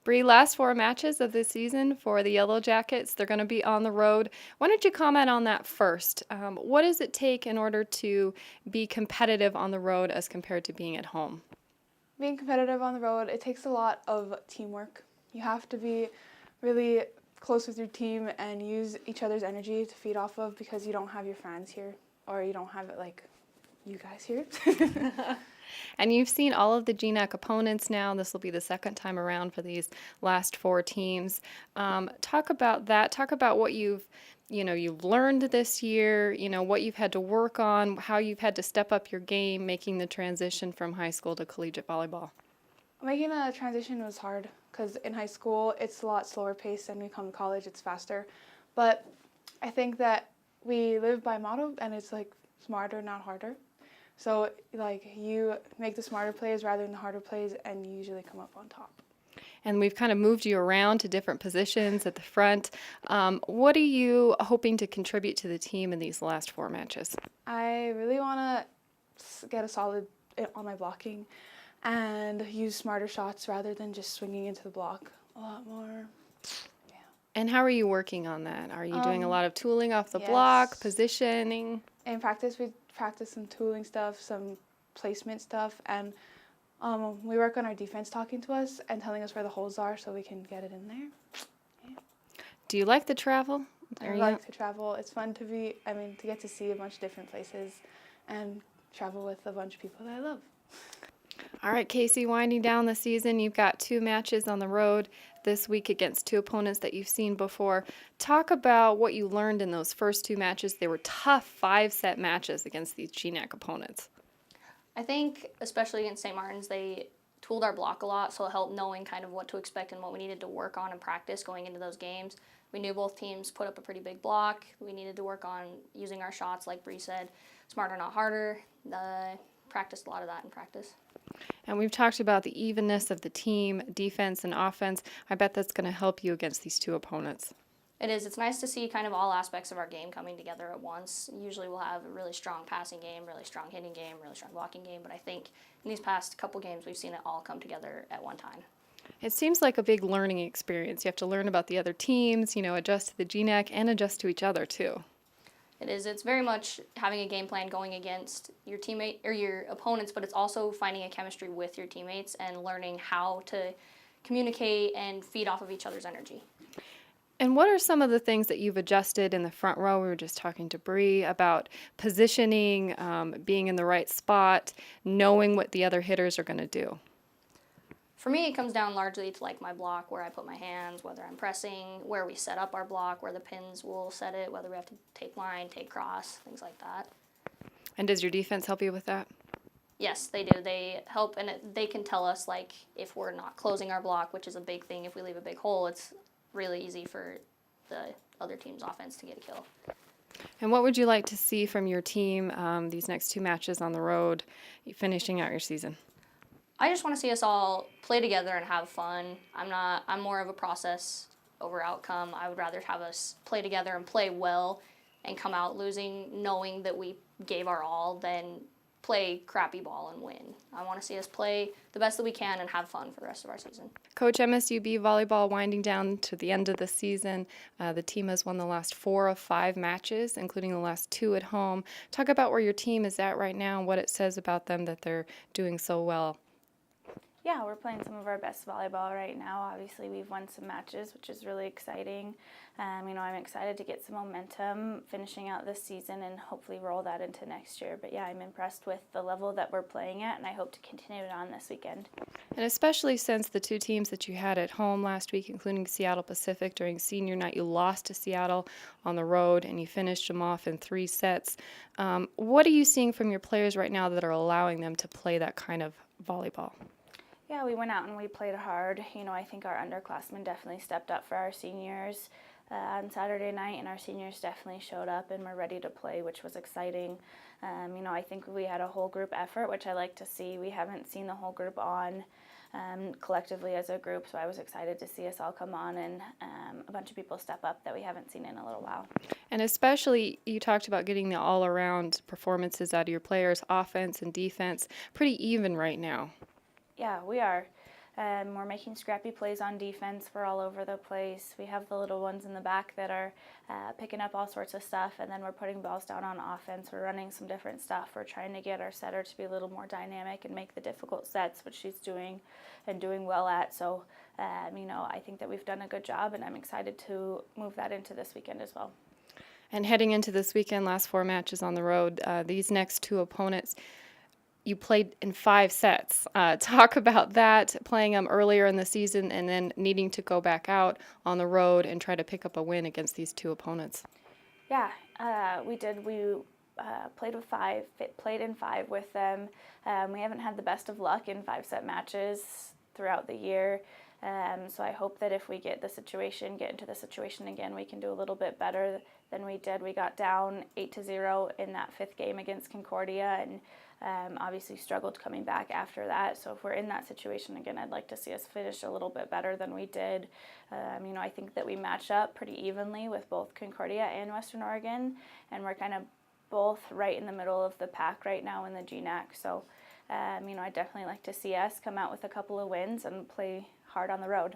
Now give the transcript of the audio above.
Bre, last four matches of the season for the Yellow Jackets. They're going to be on the road. Why don't you comment on that first? What does it take in order to be competitive on the road as compared to being at home? Being competitive on the road, it takes a lot of teamwork. You have to be really close with your team and use each other's energy to feed off of because you don't have your fans here or you don't have it like you guys here. And you've seen all of the GNAC opponents now. This will be the second time around for these last four teams. Talk about that. Talk about what you've learned this year, what you've had to work on, how you've had to step up your game, making the transition from high school to collegiate volleyball. Making a transition was hard because in high school it's a lot slower paced and when you come to college it's faster. But I think that we live by motto and it's like smarter, not harder. So like you make the smarter plays rather than the harder plays and you usually come up on top. And we've kind of moved you around to different positions at the front. What are you hoping to contribute to the team in these last four matches? I really want to get a solid on my blocking and use smarter shots rather than just swinging into the block a lot more. Yeah. And how are you working on that? Are you doing a lot of tooling off the Yes. block, positioning? In practice, we practice some tooling stuff, some placement stuff, and we work on our defense talking to us and telling us where the holes are so we can get it in there. Yeah. Do you like the travel? I like to travel. It's fun to get to see a bunch of different places and travel with a bunch of people that I love. All right, Casey, winding down the season, you've got two matches on the road this week against two opponents that you've seen before. Talk about what you learned in those first two matches. They were tough five-set matches against these GNAC opponents. I think, especially against St. Martin's, they tooled our block a lot, so it helped knowing kind of what to expect and what we needed to work on in practice going into those games. We knew both teams put up a pretty big block. We needed to work on using our shots, like Bre said, smarter, not harder. Practiced a lot of that in practice. And we've talked about the evenness of the team, defense and offense. I bet that's going to help you against these two opponents. It is. It's nice to see kind of all aspects of our game coming together at once. Usually we'll have a really strong passing game, really strong hitting game, really strong blocking game, but I think in these past couple games we've seen it all come together at one time. It seems like a big learning experience. You have to learn about the other teams, adjust to the GNAC and adjust to each other too. It is. It's very much having a game plan going against your teammate or your opponents, but it's also finding a chemistry with your teammates and learning how to communicate and feed off of each other's energy. And what are some of the things that you've adjusted in the front row? We were just talking to Bre about positioning, being in the right spot, knowing what the other hitters are going to do. For me, it comes down largely to like my block, where I put my hands, whether I'm pressing, where we set up our block, where the pins will set it, whether we have to take line, take cross, things like that. And does your defense help you with that? Yes, they do. They help, and they can tell us like if we're not closing our block, which is a big thing. If we leave a big hole, it's really easy for the other team's offense to get a kill. And what would you like to see from your team these next two matches on the road, finishing out your season? I just want to see us all play together and have fun. I'm more of a process over outcome. I would rather have us play together and play well and come out losing knowing that we gave our all than play crappy ball and win. I want to see us play the best that we can and have fun for the rest of our season. Coach, MSUB volleyball winding down to the end of the season. The team has won the last 4 of 5 matches, including the last 2 at home. Talk about where your team is at right now and what it says about them that they're doing so well. Yeah, we're playing some of our best volleyball right now. Obviously, we've won some matches, which is really exciting. I'm excited to get some momentum finishing out this season and hopefully roll that into next year. But yeah, I'm impressed with the level that we're playing at, and I hope to continue it on this weekend. And especially since the 2 teams that you had at home last week, including Seattle Pacific during senior night, you lost to Seattle on the road and you finished them off in 3 sets. What are you seeing from your players right now that are allowing them to play that kind of volleyball? Yeah, we went out and we played hard. I think our underclassmen definitely stepped up for our seniors on Saturday night, and our seniors definitely showed up and were ready to play, which was exciting. I think we had a whole group effort, which I like to see. We haven't seen the whole group on collectively as a group, so I was excited to see us all come on and a bunch of people step up that we haven't seen in a little while. And especially, you talked about getting the all-around performances out of your players, offense and defense, pretty even right now. Yeah, we are. We're making scrappy plays on defense. We're all over the place. We have the little ones in the back that are picking up all sorts of stuff, and then we're putting balls down on offense. We're running some different stuff. We're trying to get our setter to be a little more dynamic and make the difficult sets, which she's doing and doing well at. So, I think that we've done a good job, and I'm excited to move that into this weekend as well. And heading into this weekend, last 4 matches on the road, these next 2 opponents, you played in 5 sets. Talk about that, playing them earlier in the season and then needing to go back out on the road and try to pick up a win against these 2 opponents. Yeah, we did. We played in 5 with them. We haven't had the best of luck in 5-set matches throughout the year. So I hope that if we get into the situation again, we can do a little bit better than we did. We got down 8-0 in that 5th game against Concordia, and obviously struggled coming back after that. So if we're in that situation again, I'd like to see us finish a little bit better than we did. I think that we match up pretty evenly with both Concordia and Western Oregon, and we're kind of both right in the middle of the pack right now in the GNAC. So, I'd definitely like to see us come out with a couple of wins and play hard on the road.